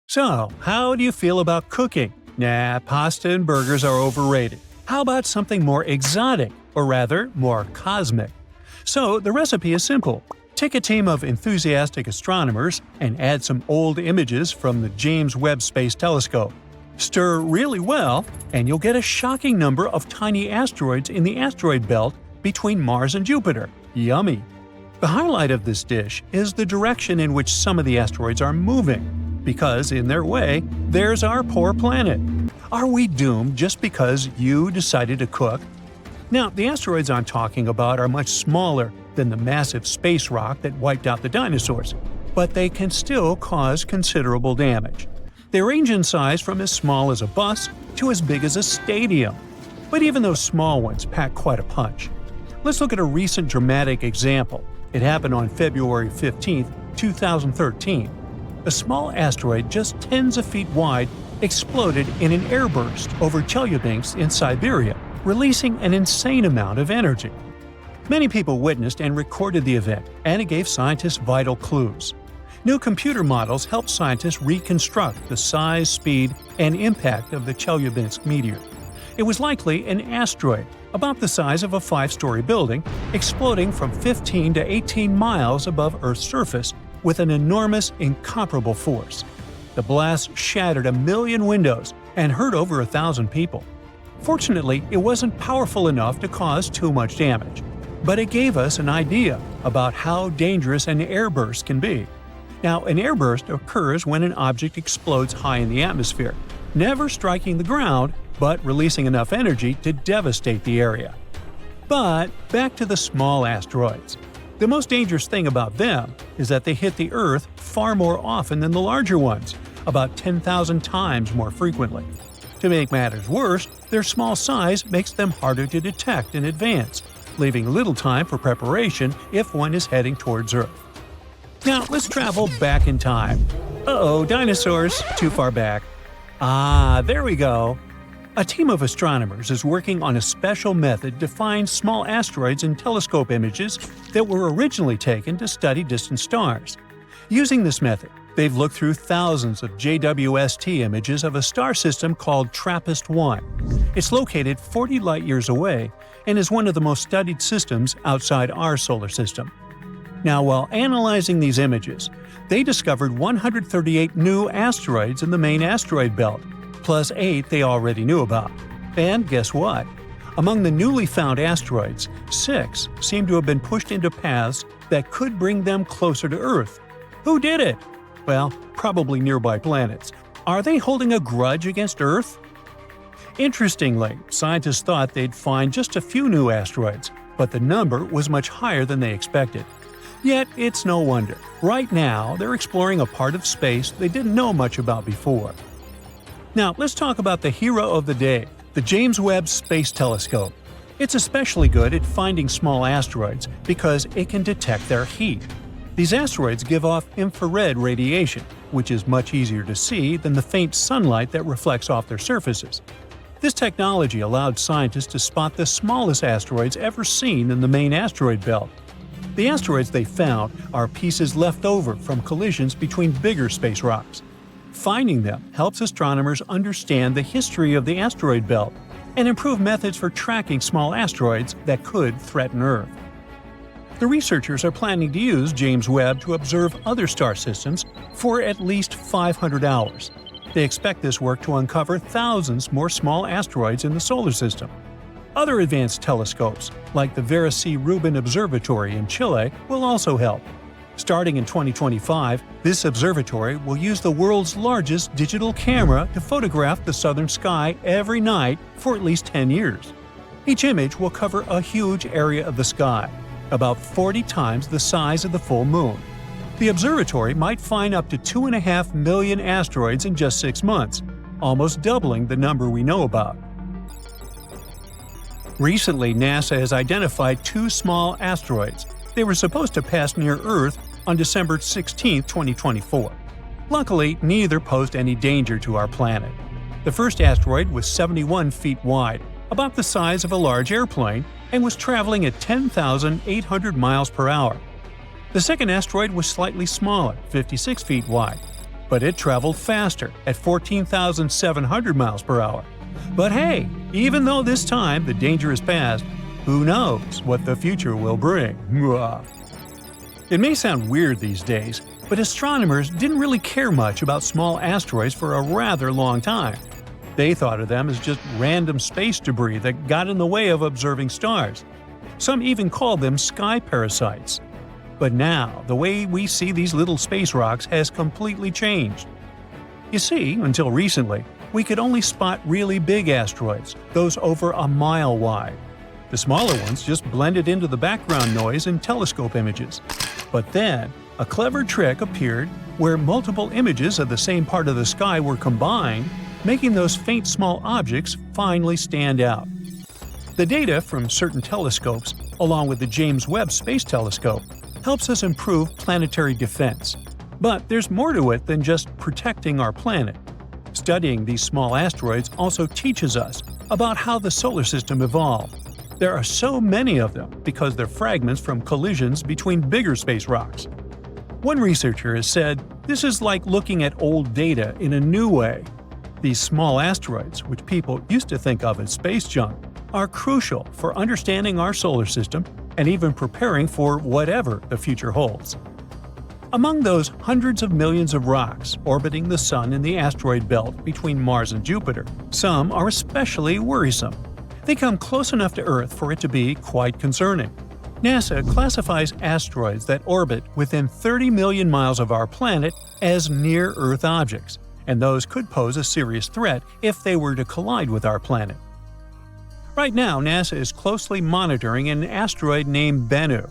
So, how do you feel about cooking? Nah, pasta and burgers are overrated. How about something more exotic, or rather, more cosmic? So, the recipe is simple. Take a team of enthusiastic astronomers and add some old images from the James Webb Space Telescope. Stir really well, and you'll get a shocking number of tiny asteroids in the asteroid belt between Mars and Jupiter. Yummy! The highlight of this dish is the direction in which some of the asteroids are moving, because in their way, there's our poor planet. Are we doomed just because you decided to cook? Now, the asteroids I'm talking about are much smaller than the massive space rock that wiped out the dinosaurs, but they can still cause considerable damage. They range in size from as small as a bus to as big as a stadium. But even those small ones pack quite a punch. Let's look at a recent dramatic example. It happened on February 15, 2013. A small asteroid just tens of feet wide exploded in an airburst over Chelyabinsk in Siberia, releasing an insane amount of energy. Many people witnessed and recorded the event, and it gave scientists vital clues. New computer models helped scientists reconstruct the size, speed, and impact of the Chelyabinsk meteor. It was likely an asteroid, about the size of a 5-story building, exploding from 15 to 18 miles above Earth's surface with an enormous, incomparable force. The blast shattered 1 million windows and hurt over 1,000 people. Fortunately, it wasn't powerful enough to cause too much damage, but it gave us an idea about how dangerous an airburst can be. Now, an airburst occurs when an object explodes high in the atmosphere, never striking the ground, but releasing enough energy to devastate the area. But back to the small asteroids. The most dangerous thing about them is that they hit the Earth far more often than the larger ones, about 10,000 times more frequently. To make matters worse, their small size makes them harder to detect in advance, leaving little time for preparation if one is heading towards Earth. Now, let's travel back in time. Uh-oh, dinosaurs, too far back. Ah, there we go. A team of astronomers is working on a special method to find small asteroids in telescope images that were originally taken to study distant stars. Using this method, they've looked through thousands of JWST images of a star system called TRAPPIST-1. It's located 40 light-years away and is one of the most studied systems outside our solar system. Now, while analyzing these images, they discovered 138 new asteroids in the main asteroid belt, plus 8 they already knew about. And guess what? Among the newly found asteroids, 6 seem to have been pushed into paths that could bring them closer to Earth. Who did it? Well, probably nearby planets. Are they holding a grudge against Earth? Interestingly, scientists thought they'd find just a few new asteroids, but the number was much higher than they expected. Yet, it's no wonder. Right now, they're exploring a part of space they didn't know much about before. Now, let's talk about the hero of the day, the James Webb Space Telescope. It's especially good at finding small asteroids because it can detect their heat. These asteroids give off infrared radiation, which is much easier to see than the faint sunlight that reflects off their surfaces. This technology allowed scientists to spot the smallest asteroids ever seen in the main asteroid belt. The asteroids they found are pieces left over from collisions between bigger space rocks. Finding them helps astronomers understand the history of the asteroid belt and improve methods for tracking small asteroids that could threaten Earth. The researchers are planning to use James Webb to observe other star systems for at least 500 hours. They expect this work to uncover thousands more small asteroids in the solar system. Other advanced telescopes, like the Vera C. Rubin Observatory in Chile, will also help. Starting in 2025, this observatory will use the world's largest digital camera to photograph the southern sky every night for at least 10 years. Each image will cover a huge area of the sky, about 40 times the size of the full moon. The observatory might find up to 2.5 million asteroids in just 6 months, almost doubling the number we know about. Recently, NASA has identified 2 small asteroids. They were supposed to pass near Earth on December 16, 2024. Luckily, neither posed any danger to our planet. The first asteroid was 71 feet wide, about the size of a large airplane, and was traveling at 10,800 miles per hour. The second asteroid was slightly smaller, 56 feet wide. but it traveled faster at 14,700 miles per hour. But hey, even though this time the danger is past, who knows what the future will bring? It may sound weird these days, but astronomers didn't really care much about small asteroids for a rather long time. They thought of them as just random space debris that got in the way of observing stars. Some even called them sky parasites. But now, the way we see these little space rocks has completely changed. You see, until recently, we could only spot really big asteroids, those over a mile wide. The smaller ones just blended into the background noise in telescope images. But then, a clever trick appeared where multiple images of the same part of the sky were combined, making those faint small objects finally stand out. The data from certain telescopes, along with the James Webb Space Telescope, helps us improve planetary defense. But there's more to it than just protecting our planet. Studying these small asteroids also teaches us about how the solar system evolved. There are so many of them because they're fragments from collisions between bigger space rocks. One researcher has said this is like looking at old data in a new way. These small asteroids, which people used to think of as space junk, are crucial for understanding our solar system and even preparing for whatever the future holds. Among those hundreds of millions of rocks orbiting the Sun in the asteroid belt between Mars and Jupiter, some are especially worrisome. They come close enough to Earth for it to be quite concerning. NASA classifies asteroids that orbit within 30 million miles of our planet as near-Earth objects, and those could pose a serious threat if they were to collide with our planet. Right now, NASA is closely monitoring an asteroid named Bennu.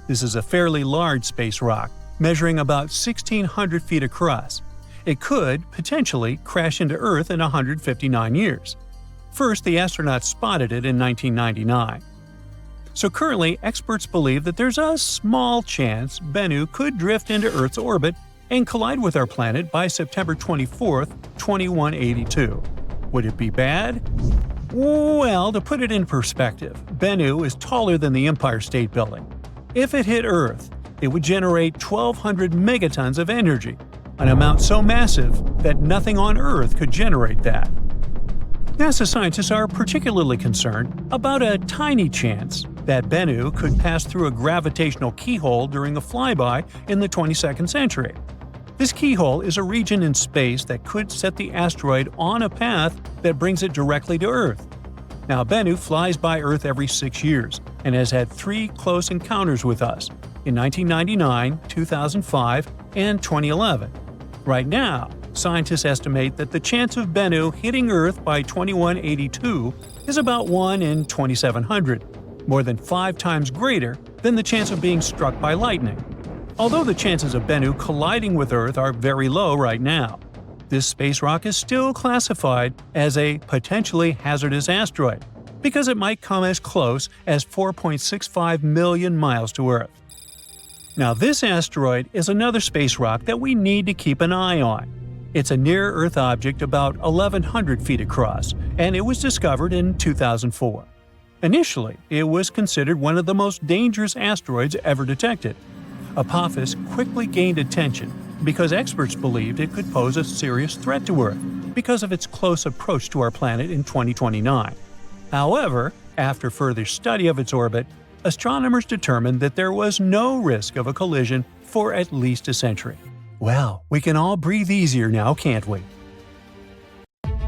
This is a fairly large space rock, measuring about 1,600 feet across. It could, potentially, crash into Earth in 159 years. First, the astronauts spotted it in 1999. So currently, experts believe that there's a small chance Bennu could drift into Earth's orbit and collide with our planet by September 24, 2182. Would it be bad? Well, to put it in perspective, Bennu is taller than the Empire State Building. If it hit Earth, it would generate 1,200 megatons of energy, an amount so massive that nothing on Earth could generate that. NASA scientists are particularly concerned about a tiny chance that Bennu could pass through a gravitational keyhole during a flyby in the 22nd century. This keyhole is a region in space that could set the asteroid on a path that brings it directly to Earth. Now, Bennu flies by Earth every 6 years and has had 3 close encounters with us in 1999, 2005, and 2011. Right now, scientists estimate that the chance of Bennu hitting Earth by 2182 is about 1 in 2,700, more than 5 times greater than the chance of being struck by lightning. Although the chances of Bennu colliding with Earth are very low right now, this space rock is still classified as a potentially hazardous asteroid because it might come as close as 4.65 million miles to Earth. Now, this asteroid is another space rock that we need to keep an eye on. It's a near-Earth object about 1,100 feet across, and it was discovered in 2004. Initially, it was considered one of the most dangerous asteroids ever detected. Apophis quickly gained attention because experts believed it could pose a serious threat to Earth because of its close approach to our planet in 2029. However, after further study of its orbit, astronomers determined that there was no risk of a collision for at least a century. Well, we can all breathe easier now, can't we?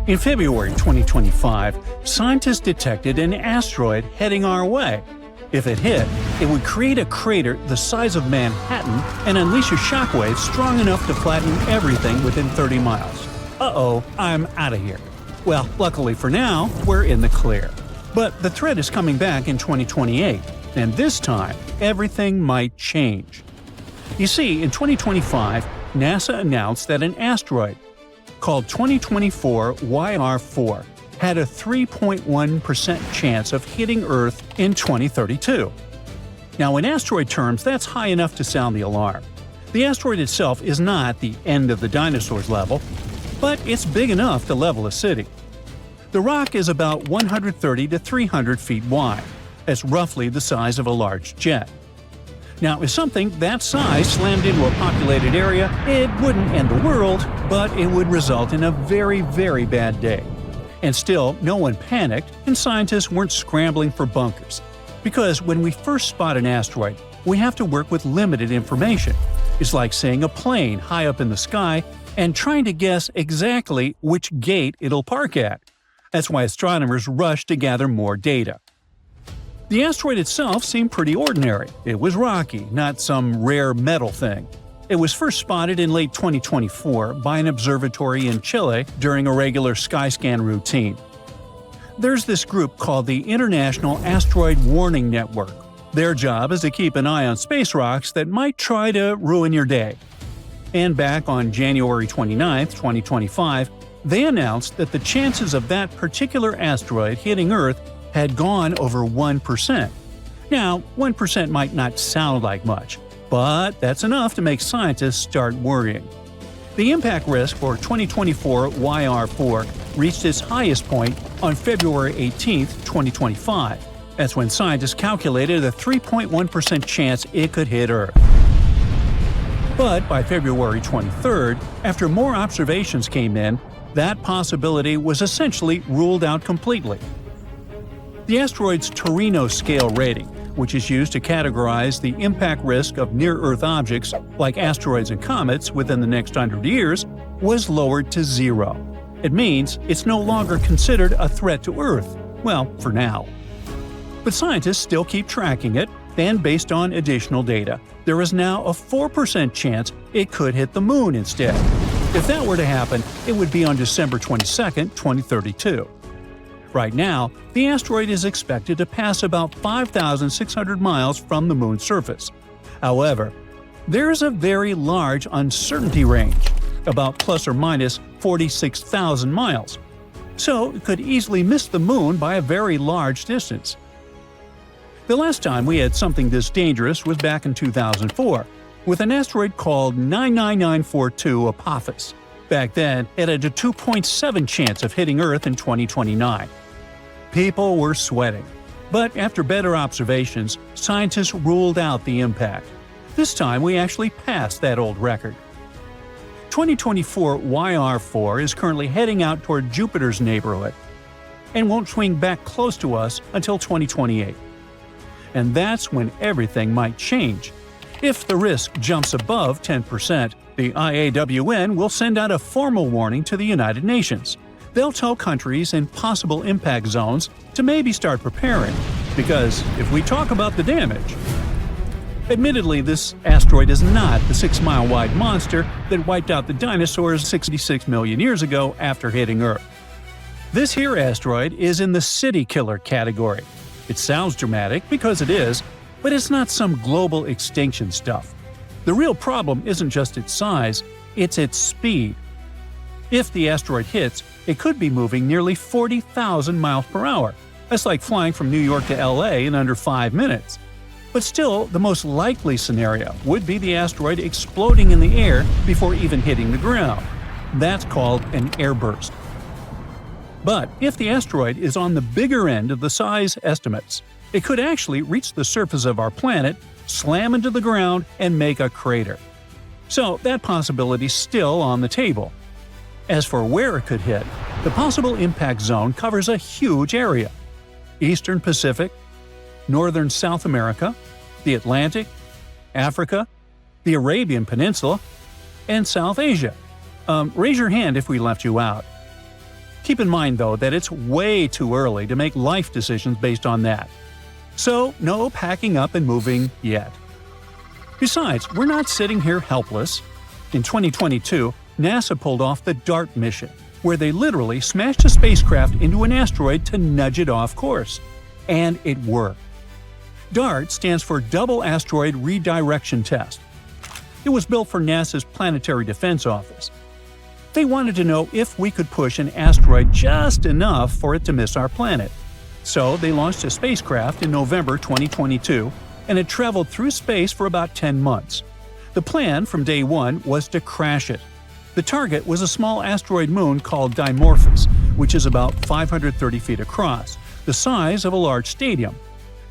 In February 2025, scientists detected an asteroid heading our way. If it hit, it would create a crater the size of Manhattan and unleash a shockwave strong enough to flatten everything within 30 miles. Uh-oh, I'm out of here. Well, luckily for now, we're in the clear. But the threat is coming back in 2028, and this time, everything might change. You see, in 2025, NASA announced that an asteroid called 2024 YR4 had a 3.1% chance of hitting Earth in 2032. Now, in asteroid terms, that's high enough to sound the alarm. The asteroid itself is not the end of the dinosaurs level, but it's big enough to level a city. The rock is about 130 to 300 feet wide. That's roughly the size of a large jet. Now, if something that size slammed into a populated area, it wouldn't end the world, but it would result in a very, very bad day. And still, no one panicked, and scientists weren't scrambling for bunkers. Because when we first spot an asteroid, we have to work with limited information. It's like seeing a plane high up in the sky and trying to guess exactly which gate it'll park at. That's why astronomers rush to gather more data. The asteroid itself seemed pretty ordinary. It was rocky, not some rare metal thing. It was first spotted in late 2024 by an observatory in Chile during a regular skyscan routine. There's this group called the International Asteroid Warning Network. Their job is to keep an eye on space rocks that might try to ruin your day. And back on January 29, 2025, they announced that the chances of that particular asteroid hitting Earth had gone over 1%. Now, 1% might not sound like much, but that's enough to make scientists start worrying. The impact risk for 2024 YR4 reached its highest point on February 18, 2025. That's when scientists calculated a 3.1% chance it could hit Earth. But by February 23rd, after more observations came in, that possibility was essentially ruled out completely. The asteroid's Torino scale rating, which is used to categorize the impact risk of near-Earth objects like asteroids and comets within the next 100 years, was lowered to 0. It means it's no longer considered a threat to Earth. Well, for now. But scientists still keep tracking it, and based on additional data, there is now a 4% chance it could hit the Moon instead. If that were to happen, it would be on December 22, 2032. Right now, the asteroid is expected to pass about 5,600 miles from the Moon's surface. However, there's a very large uncertainty range, about plus or minus 46,000 miles. So it could easily miss the Moon by a very large distance. The last time we had something this dangerous was back in 2004, with an asteroid called 99942 Apophis. Back then, it had a 2.7 chance of hitting Earth in 2029. People were sweating. But after better observations, scientists ruled out the impact. This time we actually passed that old record. 2024 YR4 is currently heading out toward Jupiter's neighborhood and won't swing back close to us until 2028. And that's when everything might change. If the risk jumps above 10%, the IAWN will send out a formal warning to the United Nations. They'll tell countries in possible impact zones to maybe start preparing, because if we talk about the damage… Admittedly, this asteroid is not the 6-mile-wide monster that wiped out the dinosaurs 66 million years ago after hitting Earth. This here asteroid is in the city killer category. It sounds dramatic because it is, but it's not some global extinction stuff. The real problem isn't just its size, it's its speed. If the asteroid hits, it could be moving nearly 40,000 miles per hour. That's like flying from New York to LA in under 5 minutes. But still, the most likely scenario would be the asteroid exploding in the air before even hitting the ground. That's called an airburst. But if the asteroid is on the bigger end of the size estimates, it could actually reach the surface of our planet, slam into the ground, and make a crater. So that possibility's still on the table. As for where it could hit, the possible impact zone covers a huge area: Eastern Pacific, Northern South America, the Atlantic, Africa, the Arabian Peninsula, and South Asia. Raise your hand if we left you out. Keep in mind, though, that it's way too early to make life decisions based on that. So, no packing up and moving yet. Besides, we're not sitting here helpless. In 2022, NASA pulled off the DART mission, where they literally smashed a spacecraft into an asteroid to nudge it off course. And it worked. DART stands for Double Asteroid Redirection Test. It was built for NASA's Planetary Defense Office. They wanted to know if we could push an asteroid just enough for it to miss our planet. So they launched a spacecraft in November 2022, and it traveled through space for about 10 months. The plan from day one was to crash it. The target was a small asteroid moon called Dimorphos, which is about 530 feet across, the size of a large stadium.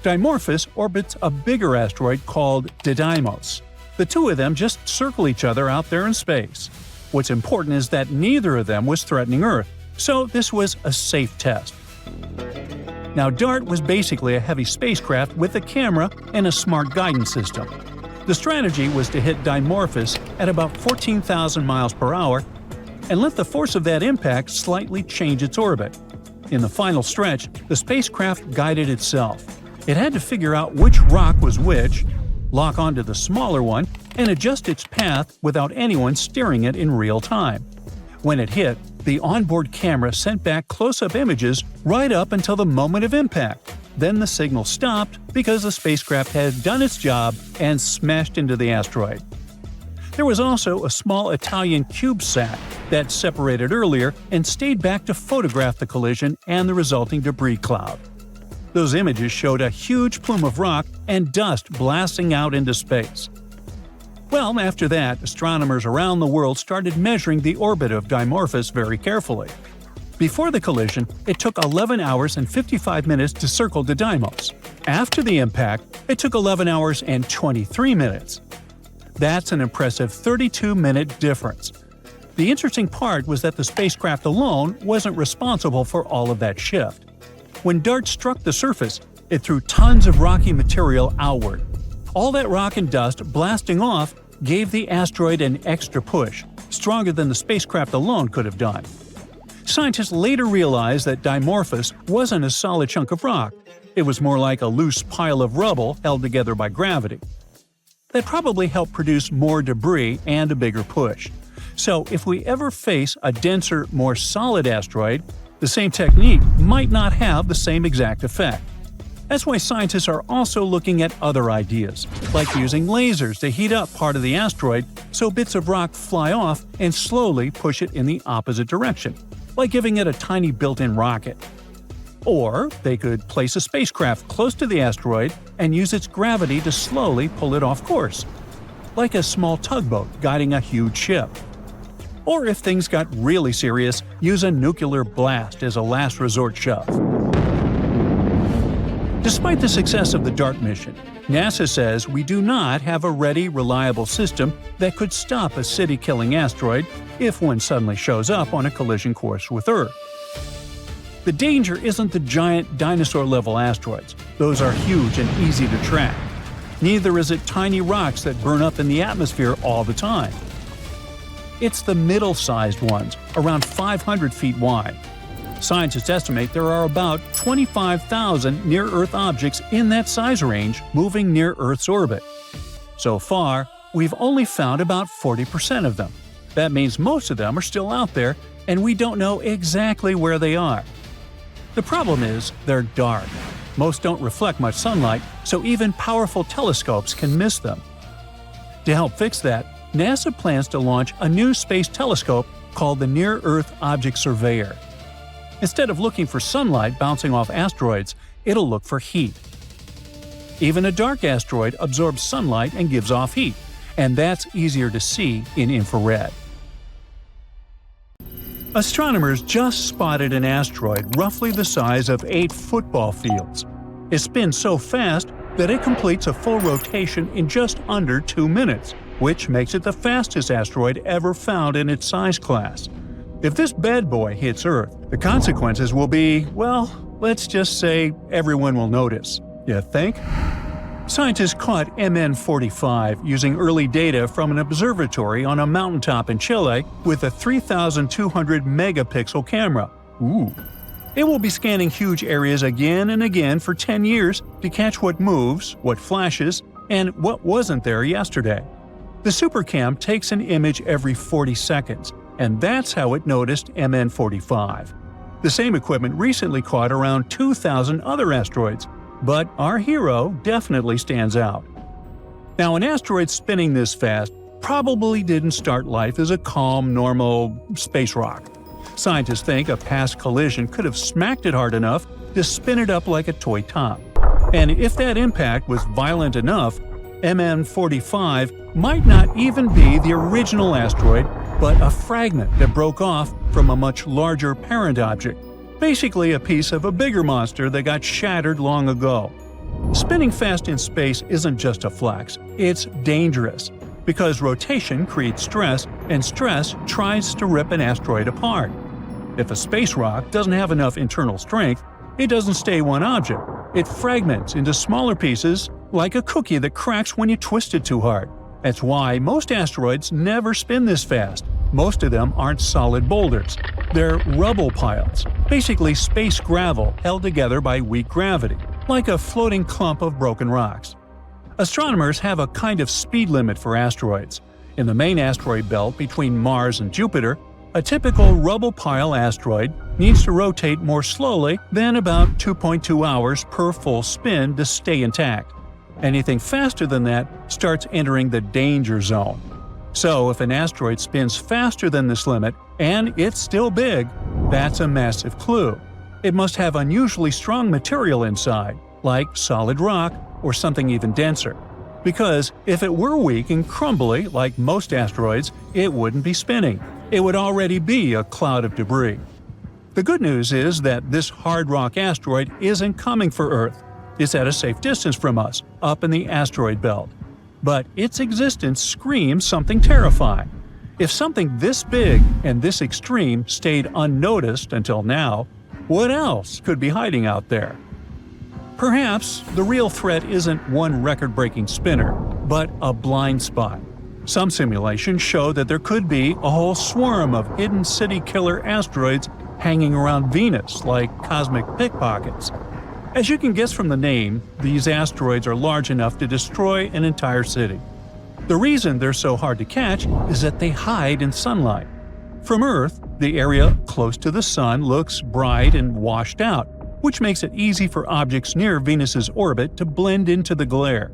Dimorphos orbits a bigger asteroid called Didymos. The two of them just circle each other out there in space. What's important is that neither of them was threatening Earth, so this was a safe test. Now, DART was basically a heavy spacecraft with a camera and a smart guidance system. The strategy was to hit Dimorphos at about 14,000 miles per hour and let the force of that impact slightly change its orbit. In the final stretch, the spacecraft guided itself. It had to figure out which rock was which, lock onto the smaller one, and adjust its path without anyone steering it in real time. When it hit, the onboard camera sent back close-up images right up until the moment of impact. Then the signal stopped because the spacecraft had done its job and smashed into the asteroid. There was also a small Italian CubeSat that separated earlier and stayed back to photograph the collision and the resulting debris cloud. Those images showed a huge plume of rock and dust blasting out into space. Well, after that, astronomers around the world started measuring the orbit of Dimorphos very carefully. Before the collision, it took 11 hours and 55 minutes to circle Didymos. After the impact, it took 11 hours and 23 minutes. That's an impressive 32-minute difference. The interesting part was that the spacecraft alone wasn't responsible for all of that shift. When DART struck the surface, it threw tons of rocky material outward. All that rock and dust blasting off gave the asteroid an extra push, stronger than the spacecraft alone could have done. Scientists later realized that Dimorphos wasn't a solid chunk of rock. It was more like a loose pile of rubble held together by gravity. That probably helped produce more debris and a bigger push. So if we ever face a denser, more solid asteroid, the same technique might not have the same exact effect. That's why scientists are also looking at other ideas, like using lasers to heat up part of the asteroid so bits of rock fly off and slowly push it in the opposite direction, like giving it a tiny built-in rocket. Or they could place a spacecraft close to the asteroid and use its gravity to slowly pull it off course, like a small tugboat guiding a huge ship. Or if things got really serious, use a nuclear blast as a last resort shove. Despite the success of the DART mission, NASA says we do not have a ready, reliable system that could stop a city-killing asteroid if one suddenly shows up on a collision course with Earth. The danger isn't the giant dinosaur-level asteroids. Those are huge and easy to track. Neither is it tiny rocks that burn up in the atmosphere all the time. It's the middle-sized ones, around 500 feet wide. Scientists estimate there are about 25,000 near-Earth objects in that size range moving near Earth's orbit. So far, we've only found about 40% of them. That means most of them are still out there, and we don't know exactly where they are. The problem is they're dark. Most don't reflect much sunlight, so even powerful telescopes can miss them. To help fix that, NASA plans to launch a new space telescope called the Near-Earth Object Surveyor. Instead of looking for sunlight bouncing off asteroids, it'll look for heat. Even a dark asteroid absorbs sunlight and gives off heat, and that's easier to see in infrared. Astronomers just spotted an asteroid roughly the size of 8 football fields. It spins so fast that it completes a full rotation in just under 2 minutes, which makes it the fastest asteroid ever found in its size class. If this bad boy hits Earth, the consequences will be, well, let's just say everyone will notice. You think? Scientists caught MN45 using early data from an observatory on a mountaintop in Chile with a 3,200 megapixel camera. Ooh. It will be scanning huge areas again and again for 10 years to catch what moves, what flashes, and what wasn't there yesterday. The SuperCam takes an image every 40 seconds, and that's how it noticed MN45. The same equipment recently caught around 2,000 other asteroids, but our hero definitely stands out. Now, an asteroid spinning this fast probably didn't start life as a calm, normal space rock. Scientists think a past collision could have smacked it hard enough to spin it up like a toy top. And if that impact was violent enough, MN45 might not even be the original asteroid, but a fragment that broke off from a much larger parent object, basically a piece of a bigger monster that got shattered long ago. Spinning fast in space isn't just a flex, it's dangerous, because rotation creates stress, and stress tries to rip an asteroid apart. If a space rock doesn't have enough internal strength, it doesn't stay one object. It fragments into smaller pieces like a cookie that cracks when you twist it too hard. That's why most asteroids never spin this fast. Most of them aren't solid boulders. They're rubble piles, basically space gravel held together by weak gravity, like a floating clump of broken rocks. Astronomers have a kind of speed limit for asteroids. In the main asteroid belt between Mars and Jupiter, a typical rubble pile asteroid needs to rotate more slowly than about 2.2 hours per full spin to stay intact. Anything faster than that starts entering the danger zone. So if an asteroid spins faster than this limit, and it's still big, that's a massive clue. It must have unusually strong material inside, like solid rock or something even denser. Because if it were weak and crumbly, like most asteroids, it wouldn't be spinning. It would already be a cloud of debris. The good news is that this hard rock asteroid isn't coming for Earth. It's at a safe distance from us, up in the asteroid belt. But its existence screams something terrifying. If something this big and this extreme stayed unnoticed until now, what else could be hiding out there? Perhaps the real threat isn't one record-breaking spinner, but a blind spot. Some simulations show that there could be a whole swarm of hidden city-killer asteroids hanging around Venus like cosmic pickpockets. As you can guess from the name, these asteroids are large enough to destroy an entire city. The reason they're so hard to catch is that they hide in sunlight. From Earth, the area close to the Sun looks bright and washed out, which makes it easy for objects near Venus's orbit to blend into the glare.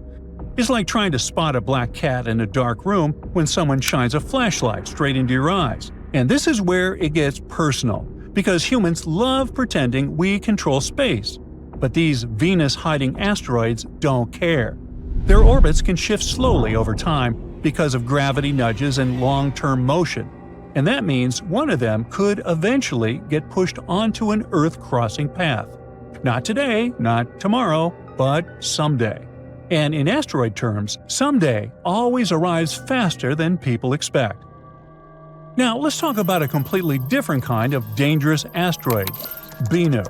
It's like trying to spot a black cat in a dark room when someone shines a flashlight straight into your eyes. And this is where it gets personal, because humans love pretending we control space. But these Venus-hiding asteroids don't care. Their orbits can shift slowly over time because of gravity nudges and long-term motion. And that means one of them could eventually get pushed onto an Earth-crossing path. Not today, not tomorrow, but someday. And in asteroid terms, someday always arrives faster than people expect. Now let's talk about a completely different kind of dangerous asteroid, Bennu.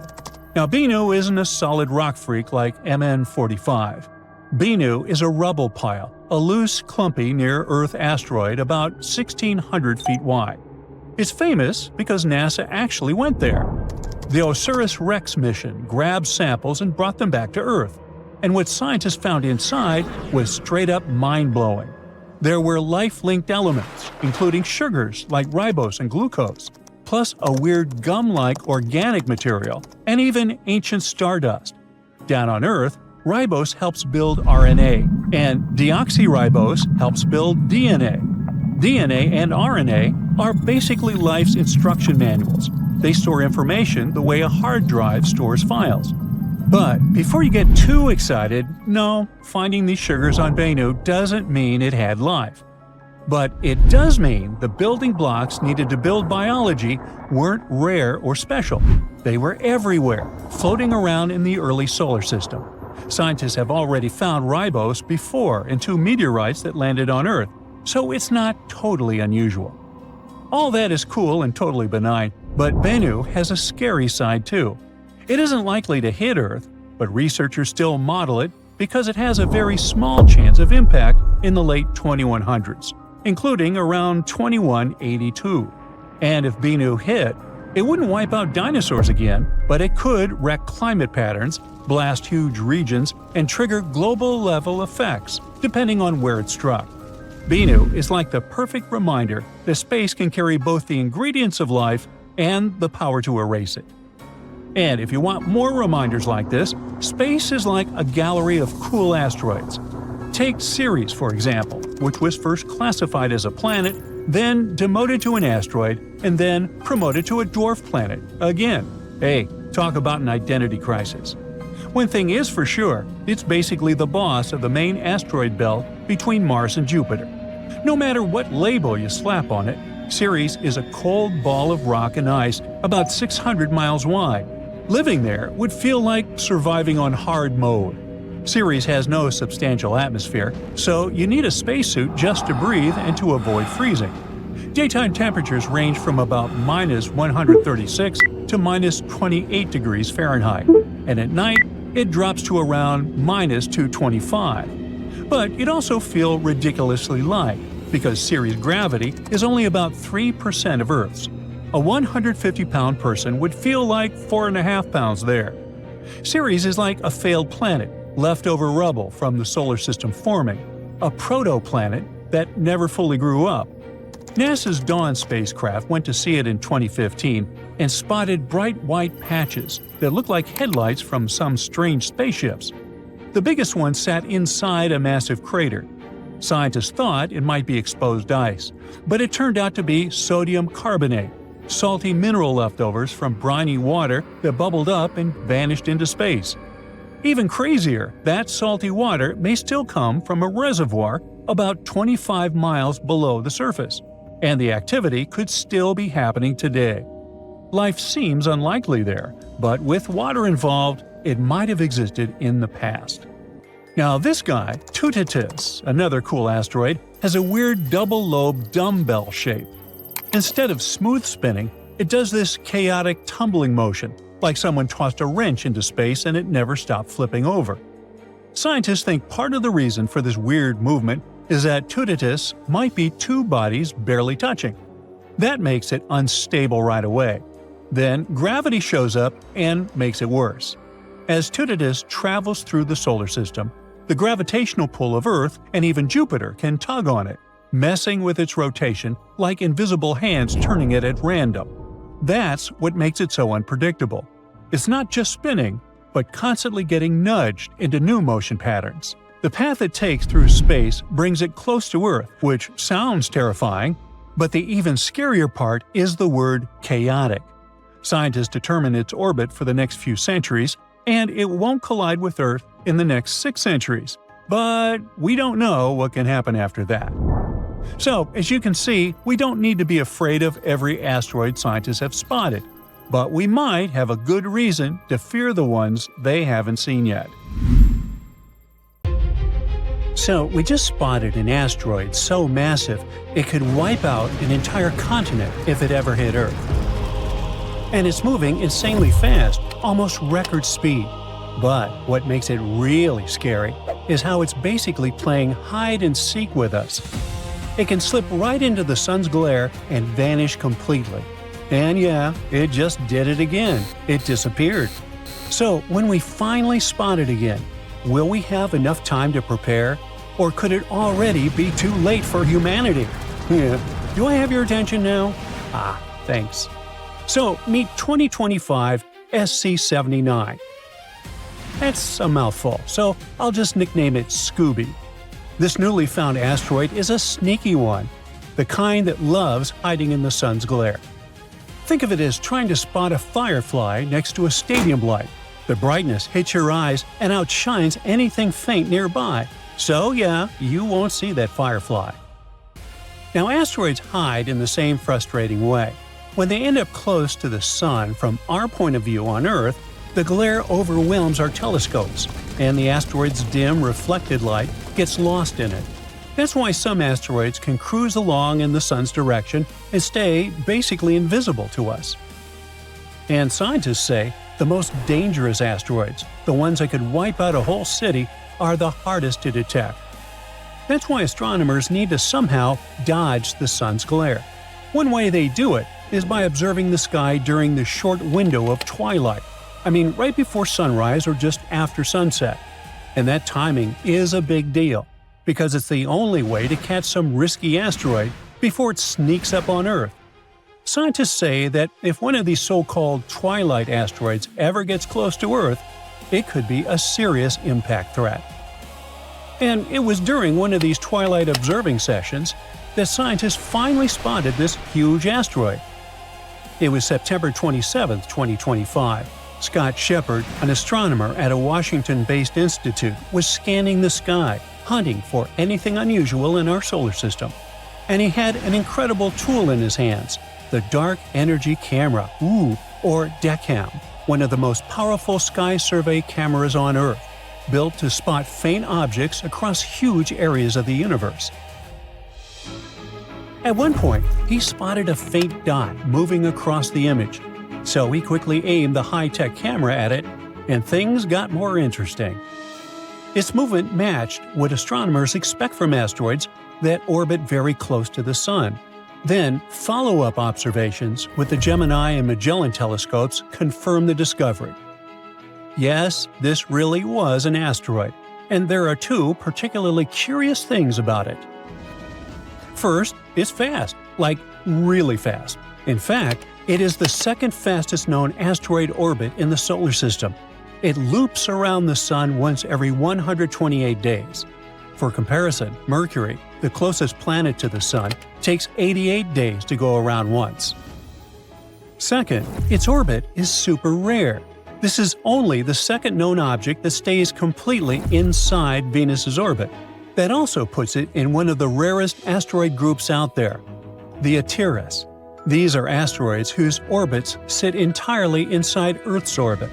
Now Bennu isn't a solid rock freak like MN45. Bennu is a rubble pile, a loose, clumpy near-Earth asteroid about 1,600 feet wide. It's famous because NASA actually went there. The OSIRIS-REx mission grabbed samples and brought them back to Earth. And what scientists found inside was straight-up mind-blowing. There were life-linked elements, including sugars like ribose and glucose, plus a weird gum-like organic material, and even ancient stardust. Down on Earth, ribose helps build RNA, and deoxyribose helps build DNA. DNA and RNA are basically life's instruction manuals. They store information the way a hard drive stores files. But before you get too excited, no, finding these sugars on Bennu doesn't mean it had life. But it does mean the building blocks needed to build biology weren't rare or special. They were everywhere, floating around in the early solar system. Scientists have already found ribose before in 2 meteorites that landed on Earth, so it's not totally unusual. All that is cool and totally benign, but Bennu has a scary side too. It isn't likely to hit Earth, but researchers still model it because it has a very small chance of impact in the late 2100s, including around 2182. And if Bennu hit, it wouldn't wipe out dinosaurs again, but it could wreck climate patterns, blast huge regions, and trigger global-level effects, depending on where it struck. Bennu is like the perfect reminder that space can carry both the ingredients of life and the power to erase it. And if you want more reminders like this, space is like a gallery of cool asteroids. Take Ceres, for example, which was first classified as a planet, then demoted to an asteroid, and then promoted to a dwarf planet again. Hey, talk about an identity crisis. One thing is for sure, it's basically the boss of the main asteroid belt between Mars and Jupiter. No matter what label you slap on it, Ceres is a cold ball of rock and ice about 600 miles wide. Living there would feel like surviving on hard mode. Ceres has no substantial atmosphere, so you need a spacesuit just to breathe and to avoid freezing. Daytime temperatures range from about -136 to -28 degrees Fahrenheit, and at night it drops to around -225. But you'd also feel ridiculously light, because Ceres' gravity is only about 3% of Earth's. A 150-pound person would feel like 4.5 pounds there. Ceres is like a failed planet, leftover rubble from the solar system forming, a protoplanet that never fully grew up. NASA's Dawn spacecraft went to see it in 2015 and spotted bright white patches that looked like headlights from some strange spaceships. The biggest one sat inside a massive crater. Scientists thought it might be exposed ice, but it turned out to be sodium carbonate, salty mineral leftovers from briny water that bubbled up and vanished into space. Even crazier, that salty water may still come from a reservoir about 25 miles below the surface, and the activity could still be happening today. Life seems unlikely there, but with water involved, it might have existed in the past. Now this guy, Tututus, another cool asteroid, has a weird double-lobed dumbbell shape. Instead of smooth spinning, it does this chaotic tumbling motion, like someone tossed a wrench into space and it never stopped flipping over. Scientists think part of the reason for this weird movement is that Tututus might be two bodies barely touching. That makes it unstable right away. Then gravity shows up and makes it worse. As Tututus travels through the solar system, the gravitational pull of Earth and even Jupiter can tug on it, messing with its rotation like invisible hands turning it at random. That's what makes it so unpredictable. It's not just spinning, but constantly getting nudged into new motion patterns. The path it takes through space brings it close to Earth, which sounds terrifying, but the even scarier part is the word chaotic. Scientists determine its orbit for the next few centuries, and it won't collide with Earth in the next 6 centuries. But we don't know what can happen after that. So, as you can see, we don't need to be afraid of every asteroid scientists have spotted, but we might have a good reason to fear the ones they haven't seen yet. So, we just spotted an asteroid so massive it could wipe out an entire continent if it ever hit Earth. And it's moving insanely fast, almost record speed. But what makes it really scary is how it's basically playing hide-and-seek with us. It can slip right into the sun's glare and vanish completely. And yeah, it just did it again. It disappeared. So when we finally spot it again, will we have enough time to prepare? Or could it already be too late for humanity? Yeah. Do I have your attention now? Thanks. So meet 2025 SC79. That's a mouthful, so I'll just nickname it Scooby. This newly found asteroid is a sneaky one, the kind that loves hiding in the sun's glare. Think of it as trying to spot a firefly next to a stadium light. The brightness hits your eyes and outshines anything faint nearby. So yeah, you won't see that firefly. Now asteroids hide in the same frustrating way. When they end up close to the sun from our point of view on Earth, the glare overwhelms our telescopes, and the asteroid's dim, reflected light gets lost in it. That's why some asteroids can cruise along in the sun's direction and stay basically invisible to us. And scientists say the most dangerous asteroids, the ones that could wipe out a whole city, are the hardest to detect. That's why astronomers need to somehow dodge the sun's glare. One way they do it is by observing the sky during the short window of twilight. I mean, right before sunrise or just after sunset. And that timing is a big deal, because it's the only way to catch some risky asteroid before it sneaks up on Earth. Scientists say that if one of these so-called Twilight asteroids ever gets close to Earth, it could be a serious impact threat. And it was during one of these Twilight observing sessions that scientists finally spotted this huge asteroid. It was September 27, 2025. Scott Shepard, an astronomer at a Washington-based institute, was scanning the sky, hunting for anything unusual in our solar system. And he had an incredible tool in his hands, the Dark Energy Camera, or DECAM, one of the most powerful sky survey cameras on Earth. built to spot faint objects across huge areas of the universe. At one point, he spotted a faint dot moving across the image, so he quickly aimed the high-tech camera at it, and things got more interesting. Its movement matched what astronomers expect from asteroids that orbit very close to the Sun. Then, follow-up observations with the Gemini and Magellan telescopes confirmed the discovery. Yes, this really was an asteroid, and there are two particularly curious things about it. First, it's fast, like really fast. In fact, it is the second fastest known asteroid orbit in the solar system. It loops around the Sun once every 128 days. For comparison, Mercury, the closest planet to the Sun, takes 88 days to go around once. Second, its orbit is super rare. This is only the second known object that stays completely inside Venus's orbit. That also puts it in one of the rarest asteroid groups out there, the Asteroids. These are asteroids whose orbits sit entirely inside Earth's orbit.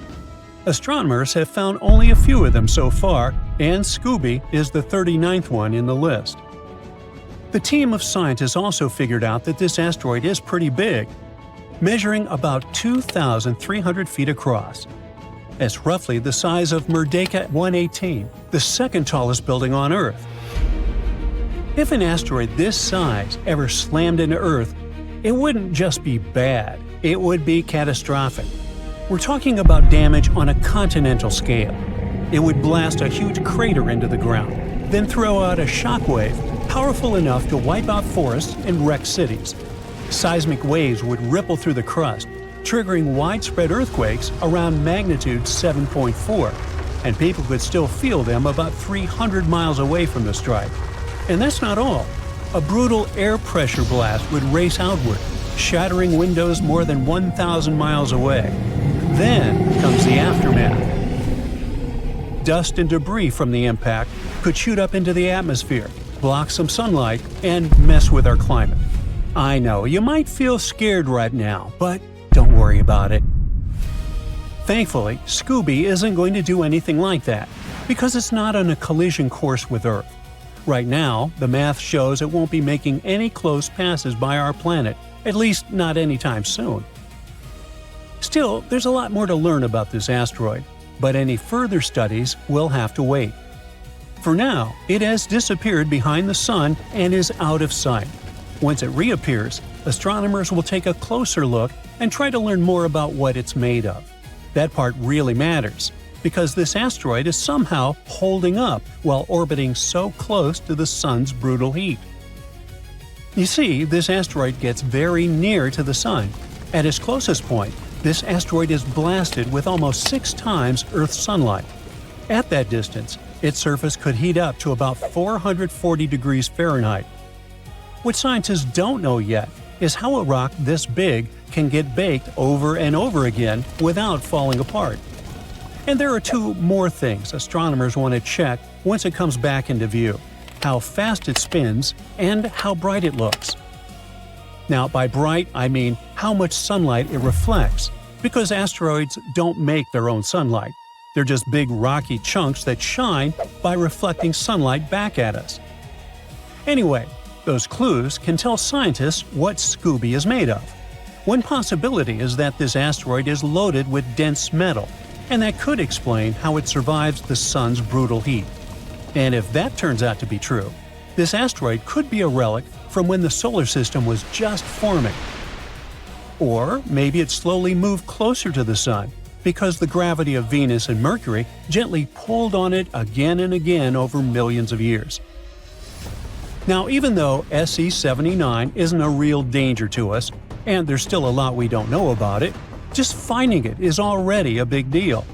Astronomers have found only a few of them so far, and Scooby is the 39th one in the list. The team of scientists also figured out that this asteroid is pretty big, measuring about 2,300 feet across. It's roughly the size of Merdeka 118, the second tallest building on Earth. If an asteroid this size ever slammed into Earth, it wouldn't just be bad, it would be catastrophic. We're talking about damage on a continental scale. It would blast a huge crater into the ground, then throw out a shockwave powerful enough to wipe out forests and wreck cities. Seismic waves would ripple through the crust, triggering widespread earthquakes around magnitude 7.4, and people could still feel them about 300 miles away from the strike. And that's not all. A brutal air pressure blast would race outward, shattering windows more than 1,000 miles away. Then comes the aftermath. Dust and debris from the impact could shoot up into the atmosphere, block some sunlight, and mess with our climate. I know, you might feel scared right now, but don't worry about it. Thankfully, Scooby isn't going to do anything like that, because it's not on a collision course with Earth. Right now, the math shows it won't be making any close passes by our planet, at least not anytime soon. Still, there's a lot more to learn about this asteroid, but any further studies will have to wait. For now, it has disappeared behind the Sun and is out of sight. Once it reappears, astronomers will take a closer look and try to learn more about what it's made of. That part really matters, because this asteroid is somehow holding up while orbiting so close to the Sun's brutal heat. You see, this asteroid gets very near to the Sun. At its closest point, this asteroid is blasted with almost 6 times Earth's sunlight. At that distance, its surface could heat up to about 440 degrees Fahrenheit. What scientists don't know yet is how a rock this big can get baked over and over again without falling apart. And there are 2 more things astronomers want to check once it comes back into view: how fast it spins and how bright it looks. Now, by bright, I mean how much sunlight it reflects, because asteroids don't make their own sunlight. They're just big rocky chunks that shine by reflecting sunlight back at us. Anyway, those clues can tell scientists what Scooby is made of. One possibility is that this asteroid is loaded with dense metal, and that could explain how it survives the Sun's brutal heat. And if that turns out to be true, this asteroid could be a relic from when the solar system was just forming. Or maybe it slowly moved closer to the Sun, because the gravity of Venus and Mercury gently pulled on it again and again over millions of years. Now, even though SE79 isn't a real danger to us, and there's still a lot we don't know about it, just finding it is already a big deal.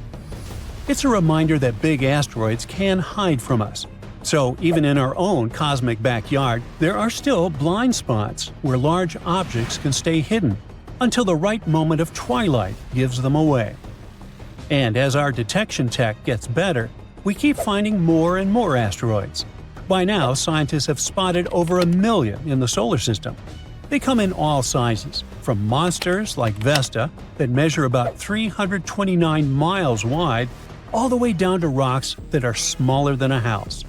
It's a reminder that big asteroids can hide from us. So even in our own cosmic backyard, there are still blind spots where large objects can stay hidden until the right moment of twilight gives them away. And as our detection tech gets better, we keep finding more and more asteroids. By now, scientists have spotted over 1 million in the solar system. They come in all sizes, from monsters like Vesta that measure about 329 miles wide all the way down to rocks that are smaller than a house.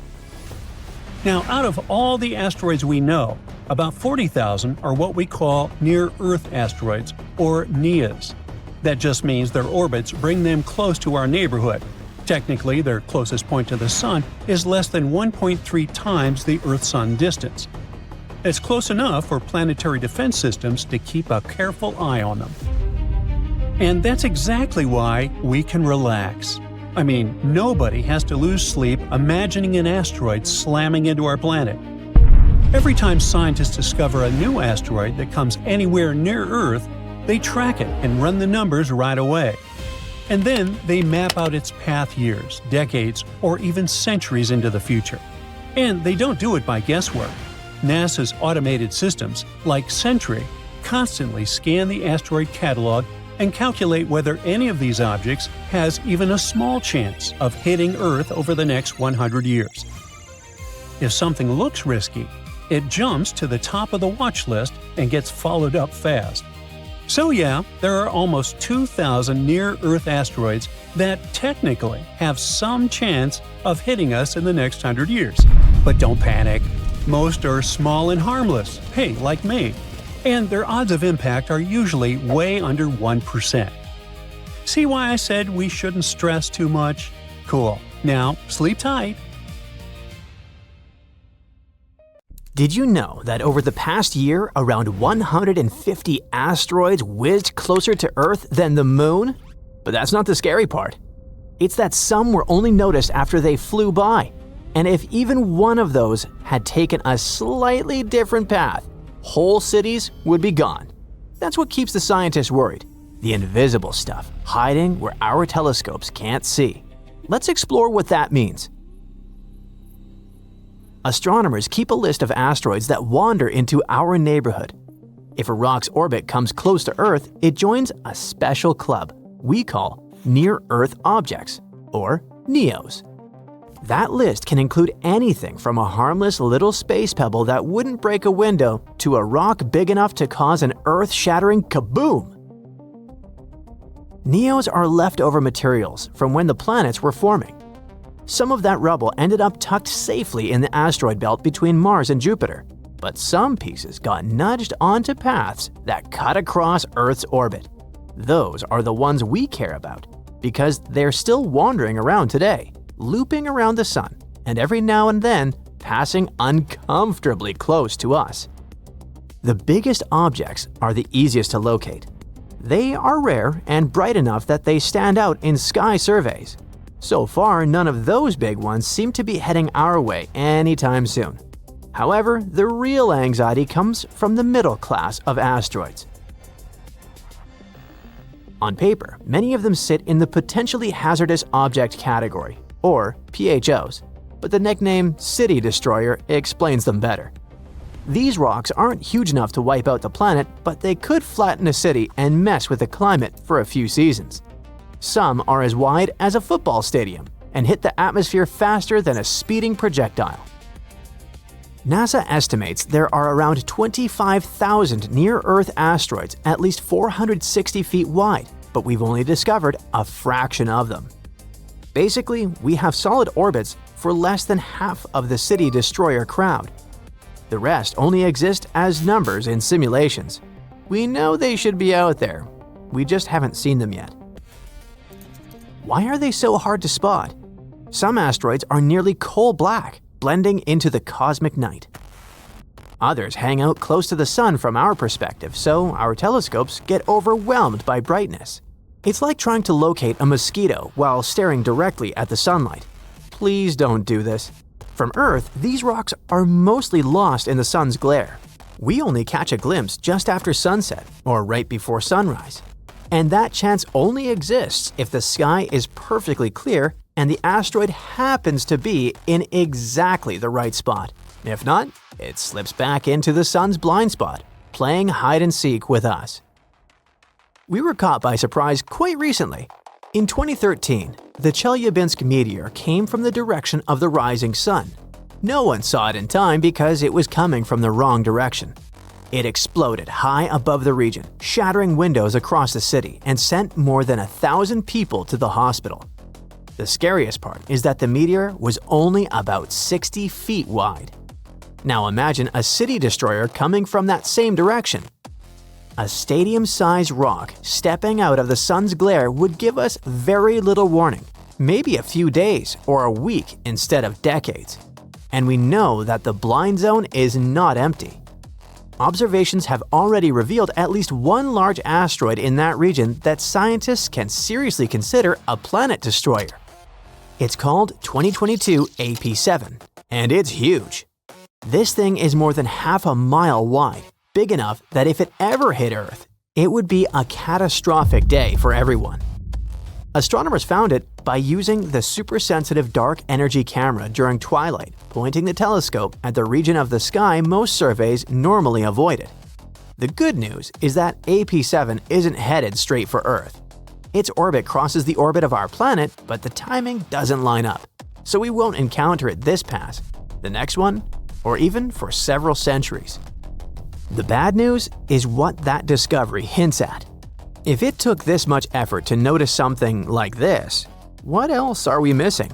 Now, out of all the asteroids we know, about 40,000 are what we call near-Earth asteroids, or NEAs. That just means their orbits bring them close to our neighborhood. Technically, their closest point to the Sun is less than 1.3 times the Earth-Sun distance. It's close enough for planetary defense systems to keep a careful eye on them. And that's exactly why we can relax. I mean, nobody has to lose sleep imagining an asteroid slamming into our planet. Every time scientists discover a new asteroid that comes anywhere near Earth, they track it and run the numbers right away. And then they map out its path years, decades, or even centuries into the future. And they don't do it by guesswork. NASA's automated systems, like Sentry, constantly scan the asteroid catalog and calculate whether any of these objects has even a small chance of hitting Earth over the next 100 years. If something looks risky, it jumps to the top of the watch list and gets followed up fast. So yeah, there are almost 2,000 near-Earth asteroids that technically have some chance of hitting us in the next 100 years. But don't panic. Most are small and harmless, hey, like me. And their odds of impact are usually way under 1%. See why I said we shouldn't stress too much? Cool. Now, sleep tight. Did you know that over the past year, around 150 asteroids whizzed closer to Earth than the Moon? But that's not the scary part. It's that some were only noticed after they flew by. And if even one of those had taken a slightly different path, whole cities would be gone. That's what keeps the scientists worried. The invisible stuff hiding where our telescopes can't see. Let's explore what that means. Astronomers keep a list of asteroids that wander into our neighborhood. If a rock's orbit comes close to Earth, it joins a special club we call Near-Earth Objects, or NEOs. That list can include anything from a harmless little space pebble that wouldn't break a window to a rock big enough to cause an earth-shattering kaboom. NEOs are leftover materials from when the planets were forming. Some of that rubble ended up tucked safely in the asteroid belt between Mars and Jupiter, but some pieces got nudged onto paths that cut across Earth's orbit. Those are the ones we care about, because they're still wandering around today, looping around the Sun, and every now and then passing uncomfortably close to us. The biggest objects are the easiest to locate. They are rare and bright enough that they stand out in sky surveys. So far, none of those big ones seem to be heading our way anytime soon. However, the real anxiety comes from the middle class of asteroids. On paper, many of them sit in the potentially hazardous object category, or PHOs, but the nickname City Destroyer explains them better. These rocks aren't huge enough to wipe out the planet, but they could flatten a city and mess with the climate for a few seasons. Some are as wide as a football stadium and hit the atmosphere faster than a speeding projectile. NASA estimates there are around 25,000 near-Earth asteroids at least 460 feet wide, but we've only discovered a fraction of them. Basically, we have solid orbits for less than half of the City Destroyer crowd. The rest only exist as numbers in simulations. We know they should be out there. We just haven't seen them yet. Why are they so hard to spot? Some asteroids are nearly coal black, blending into the cosmic night. Others hang out close to the Sun from our perspective, so our telescopes get overwhelmed by brightness. It's like trying to locate a mosquito while staring directly at the sunlight. Please don't do this. From Earth, these rocks are mostly lost in the Sun's glare. We only catch a glimpse just after sunset or right before sunrise. And that chance only exists if the sky is perfectly clear and the asteroid happens to be in exactly the right spot. If not, it slips back into the Sun's blind spot, playing hide-and-seek with us. We were caught by surprise quite recently. In 2013, the Chelyabinsk meteor came from the direction of the rising sun. No one saw it in time because it was coming from the wrong direction. It exploded high above the region, shattering windows across the city and sent more than 1,000 people to the hospital. The scariest part is that the meteor was only about 60 feet wide. Now imagine a city destroyer coming from that same direction. A stadium-sized rock stepping out of the sun's glare would give us very little warning, maybe a few days or a week instead of decades. And we know that the blind zone is not empty. Observations have already revealed at least one large asteroid in that region that scientists can seriously consider a planet destroyer. It's called 2022 AP7, and it's huge. This thing is more than half a mile wide, big enough that if it ever hit Earth, it would be a catastrophic day for everyone. Astronomers found it by using the super-sensitive dark energy camera during Twilight, pointing the telescope at the region of the sky most surveys normally avoided. The good news is that AP7 isn't headed straight for Earth. Its orbit crosses the orbit of our planet, but the timing doesn't line up, so we won't encounter it this pass, the next one, or even for several centuries. The bad news is what that discovery hints at. If it took this much effort to notice something like this, what else are we missing?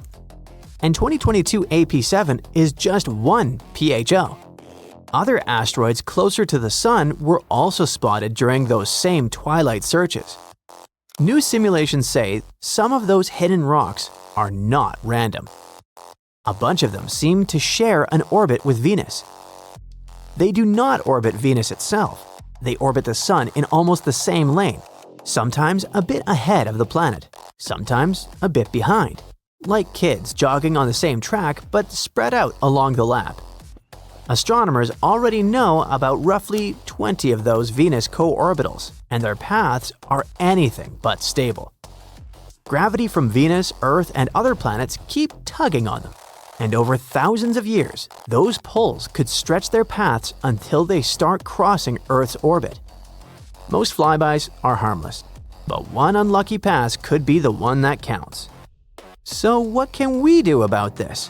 And 2022 AP7 is just one PHO. Other asteroids closer to the Sun were also spotted during those same Twilight searches. New simulations say some of those hidden rocks are not random. A bunch of them seem to share an orbit with Venus. They do not orbit Venus itself. They orbit the Sun in almost the same lane, sometimes a bit ahead of the planet, sometimes a bit behind, like kids jogging on the same track but spread out along the lap. Astronomers already know about roughly 20 of those Venus co-orbitals, and their paths are anything but stable. Gravity from Venus, Earth, and other planets keep tugging on them, and over thousands of years, those pulls could stretch their paths until they start crossing Earth's orbit. Most flybys are harmless, but one unlucky pass could be the one that counts. So what can we do about this?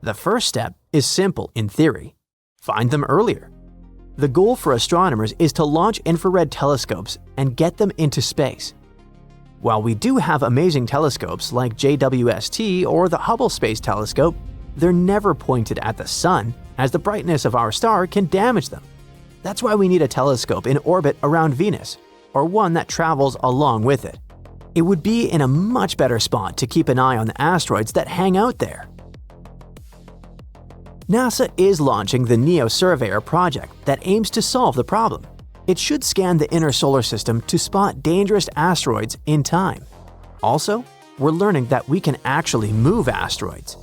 The first step is simple in theory. Find them earlier. The goal for astronomers is to launch infrared telescopes and get them into space. While we do have amazing telescopes like JWST or the Hubble Space Telescope, they're never pointed at the sun, as the brightness of our star can damage them. That's why we need a telescope in orbit around Venus, or one that travels along with it. It would be in a much better spot to keep an eye on the asteroids that hang out there. NASA is launching the NEO Surveyor project that aims to solve the problem. It should scan the inner solar system to spot dangerous asteroids in time. Also, we're learning that we can actually move asteroids.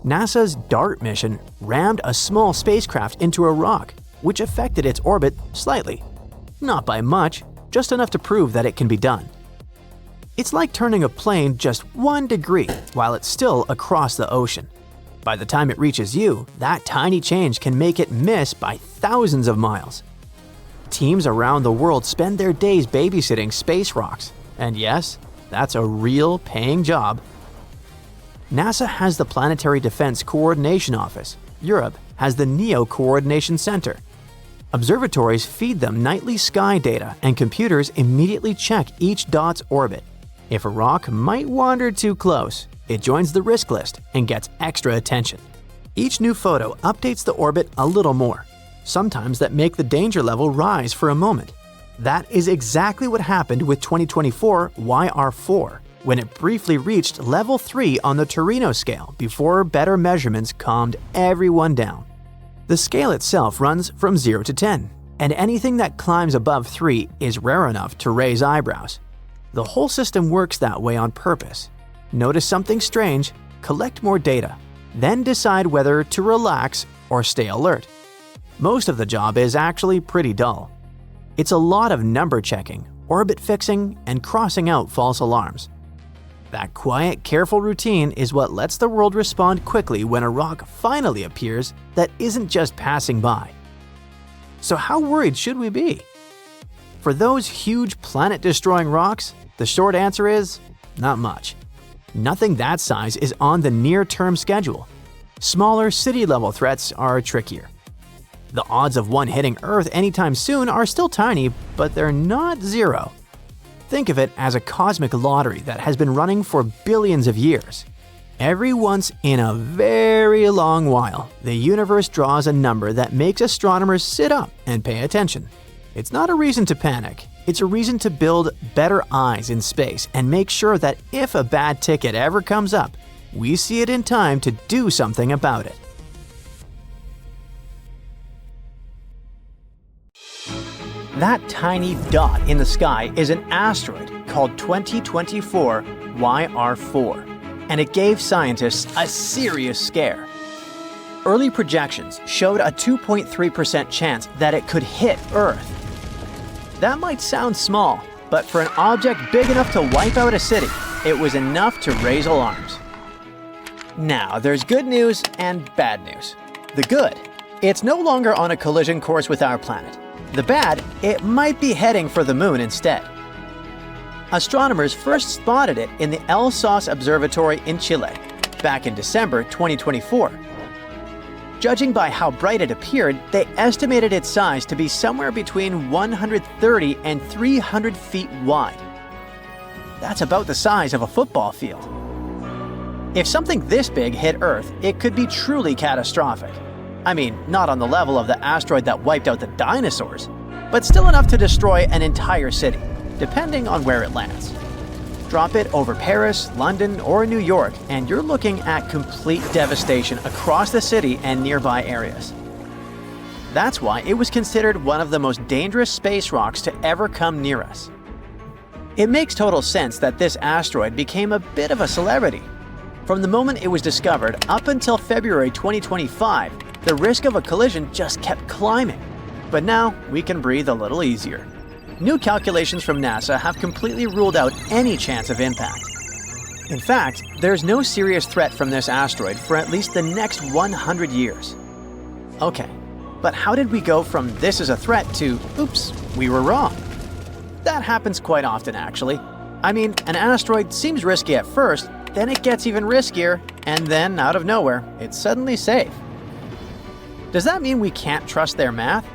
NASA's DART mission rammed a small spacecraft into a rock, which affected its orbit slightly. Not by much, just enough to prove that it can be done. It's like turning a plane just 1 degree while it's still across the ocean. By the time it reaches you, that tiny change can make it miss by thousands of miles. Teams around the world spend their days babysitting space rocks, and yes, that's a real paying job. NASA has the Planetary Defense Coordination Office. Europe has the NEO Coordination Center. Observatories feed them nightly sky data, and computers immediately check each dot's orbit. If a rock might wander too close, it joins the risk list and gets extra attention. Each new photo updates the orbit a little more. Sometimes that make the danger level rise for a moment. That is exactly what happened with 2024 YR4, when it briefly reached level 3 on the Torino scale before better measurements calmed everyone down. The scale itself runs from 0 to 10, and anything that climbs above 3 is rare enough to raise eyebrows. The whole system works that way on purpose. Notice something strange, collect more data, then decide whether to relax or stay alert. Most of the job is actually pretty dull. It's a lot of number checking, orbit fixing, and crossing out false alarms. That quiet, careful routine is what lets the world respond quickly when a rock finally appears that isn't just passing by. So how worried should we be? For those huge planet-destroying rocks, the short answer is not much. Nothing that size is on the near-term schedule. Smaller city-level threats are trickier. The odds of one hitting Earth anytime soon are still tiny, but they're not zero. think of it as a cosmic lottery that has been running for billions of years. Every once in a very long while, the universe draws a number that makes astronomers sit up and pay attention. It's not a reason to panic. It's a reason to build better eyes in space and make sure that if a bad ticket ever comes up, we see it in time to do something about it. That tiny dot in the sky is an asteroid called 2024 YR4, and it gave scientists a serious scare. Early projections showed a 2.3% chance that it could hit Earth. That might sound small, but for an object big enough to wipe out a city, it was enough to raise alarms. Now, there's good news and bad news. The good, it's no longer on a collision course with our planet. The bad, it might be heading for the moon instead. Astronomers first spotted it in the El Sos Observatory in Chile, back in December 2024. Judging by how bright it appeared, they estimated its size to be somewhere between 130 and 300 feet wide. That's about the size of a football field. If something this big hit Earth, it could be truly catastrophic. I mean, not on the level of the asteroid that wiped out the dinosaurs, but still enough to destroy an entire city, depending on where it lands. Drop it over Paris, London, or New York, and you're looking at complete devastation across the city and nearby areas. That's why it was considered one of the most dangerous space rocks to ever come near us. It makes total sense that this asteroid became a bit of a celebrity. From the moment it was discovered up until February 2025, the risk of a collision just kept climbing. But now we can breathe a little easier. New calculations from NASA have completely ruled out any chance of impact. In fact, there's no serious threat from this asteroid for at least the next 100 years. Okay, but how did we go from this is a threat to, oops, we were wrong? That happens quite often, actually. I mean, an asteroid seems risky at first, then it gets even riskier, and then, out of nowhere, it's suddenly safe. Does that mean we can't trust their math?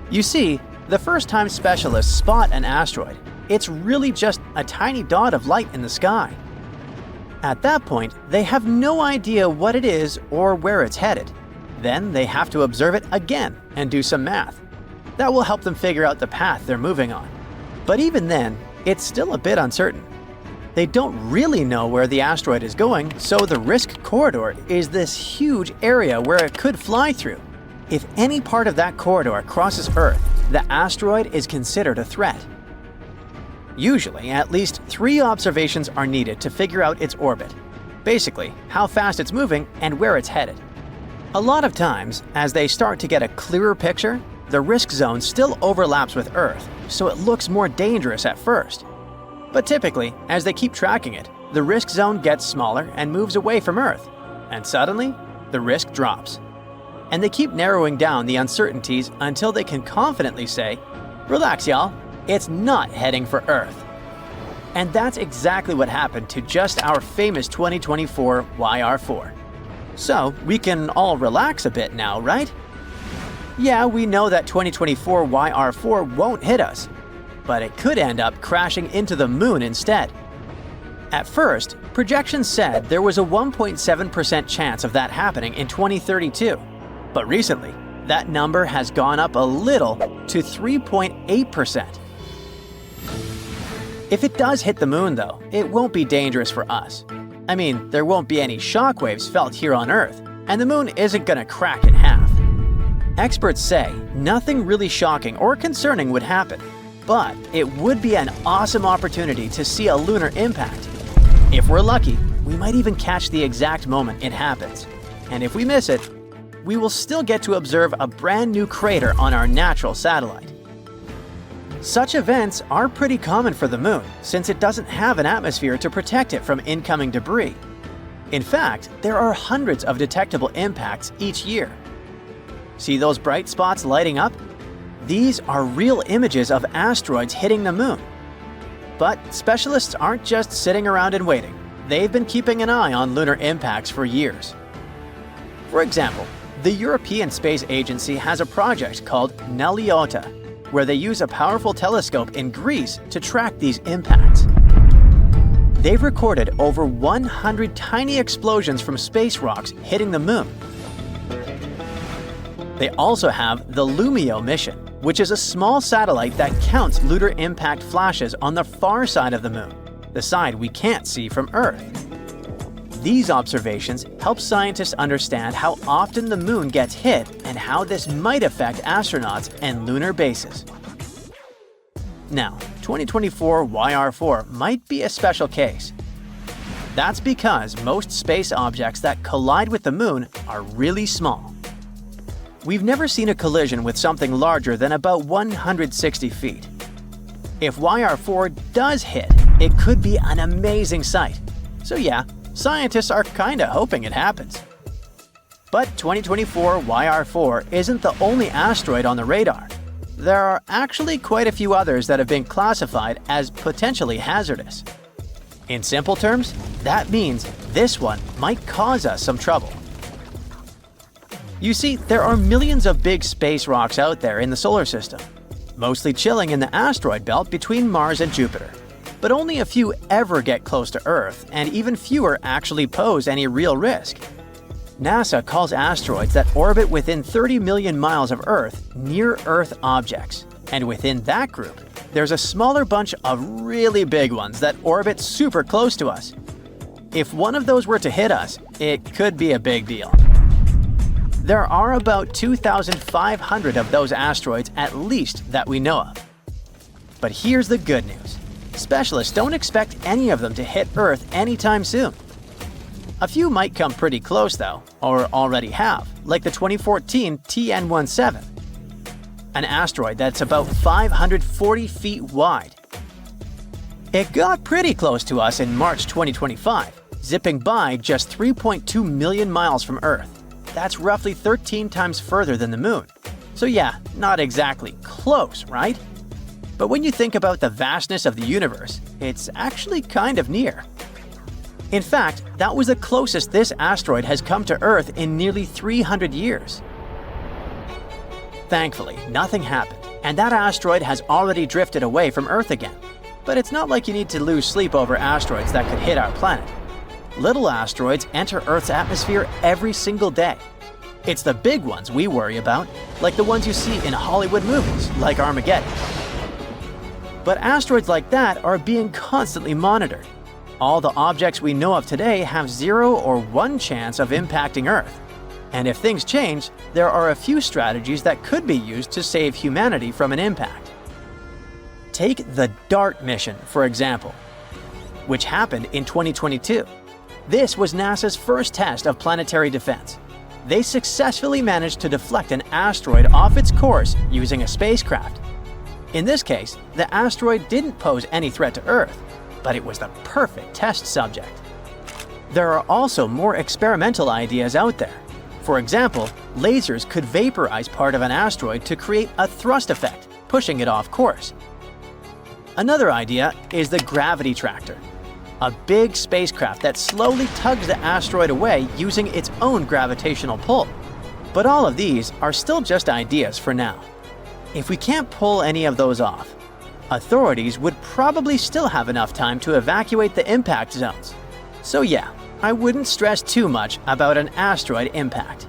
You see, the first time specialists spot an asteroid, it's really just a tiny dot of light in the sky. At that point, they have no idea what it is or where it's headed. Then they have to observe it again and do some math. That will help them figure out the path they're moving on. But even then, it's still a bit uncertain. They don't really know where the asteroid is going, so the risk corridor is this huge area where it could fly through. If any part of that corridor crosses Earth, the asteroid is considered a threat. Usually, at least 3 observations are needed to figure out its orbit. Basically, how fast it's moving and where it's headed. A lot of times, as they start to get a clearer picture, the risk zone still overlaps with Earth, so it looks more dangerous at first. But typically, as they keep tracking it, the risk zone gets smaller and moves away from Earth, and suddenly, the risk drops. And they keep narrowing down the uncertainties until they can confidently say, "Relax, y'all, it's not heading for Earth." And that's exactly what happened to just our famous 2024 YR4. So, we can all relax a bit now, right? Yeah, we know that 2024 YR4 won't hit us, but it could end up crashing into the moon instead. At first, projections said there was a 1.7% chance of that happening in 2032. But recently, that number has gone up a little to 3.8%. If it does hit the moon, though, it won't be dangerous for us. I mean, there won't be any shockwaves felt here on Earth, and the moon isn't gonna crack in half. Experts say nothing really shocking or concerning would happen, but it would be an awesome opportunity to see a lunar impact. If we're lucky, we might even catch the exact moment it happens. And if we miss it, we will still get to observe a brand new crater on our natural satellite. Such events are pretty common for the moon, since it doesn't have an atmosphere to protect it from incoming debris. In fact, there are hundreds of detectable impacts each year. See those bright spots lighting up? These are real images of asteroids hitting the moon. But specialists aren't just sitting around and waiting. They've been keeping an eye on lunar impacts for years. For example, the European Space Agency has a project called Neliota. where they use a powerful telescope in Greece to track these impacts. They've recorded over 100 tiny explosions from space rocks hitting the moon. They also have the Lumio mission, which is a small satellite that counts lunar impact flashes on the far side of the moon, the side we can't see from Earth. These observations help scientists understand how often the moon gets hit and how this might affect astronauts and lunar bases. Now, 2024 YR4 might be a special case. That's because most space objects that collide with the moon are really small. We've never seen a collision with something larger than about 160 feet. If YR4 does hit, it could be an amazing sight. So yeah, scientists are kinda hoping it happens. But 2024 YR4 isn't the only asteroid on the radar. There are actually quite a few others that have been classified as potentially hazardous. In simple terms, that means this one might cause us some trouble. You see, there are millions of big space rocks out there in the solar system, mostly chilling in the asteroid belt between Mars and Jupiter. But only a few ever get close to Earth, and even fewer actually pose any real risk. NASA calls asteroids that orbit within 30 million miles of Earth near-Earth objects. And within that group, there's a smaller bunch of really big ones that orbit super close to us. If one of those were to hit us, it could be a big deal. There are about 2,500 of those asteroids at least that we know of. But here's the good news. Specialists don't expect any of them to hit Earth anytime soon. A few might come pretty close though, or already have, like the 2014 TN17, an asteroid that's about 540 feet wide. It got pretty close to us in March 2025, zipping by just 3.2 million miles from Earth. That's roughly 13 times further than the moon. So yeah, not exactly close, right? But when you think about the vastness of the universe, it's actually kind of near. In fact, that was the closest this asteroid has come to Earth in nearly 300 years. Thankfully, nothing happened, and that asteroid has already drifted away from Earth again. But it's not like you need to lose sleep over asteroids that could hit our planet. Little asteroids enter Earth's atmosphere every single day. It's the big ones we worry about, like the ones you see in Hollywood movies, like Armageddon. But asteroids like that are being constantly monitored. All the objects we know of today have 0 or 1 chance of impacting Earth. And if things change, there are a few strategies that could be used to save humanity from an impact. Take the DART mission, for example, which happened in 2022. This was NASA's first test of planetary defense. They successfully managed to deflect an asteroid off its course using a spacecraft. In this case, the asteroid didn't pose any threat to Earth, but it was the perfect test subject. There are also more experimental ideas out there. For example, lasers could vaporize part of an asteroid to create a thrust effect, pushing it off course. Another idea is the gravity tractor, a big spacecraft that slowly tugs the asteroid away using its own gravitational pull. But all of these are still just ideas for now. If we can't pull any of those off, authorities would probably still have enough time to evacuate the impact zones. So yeah, I wouldn't stress too much about an asteroid impact.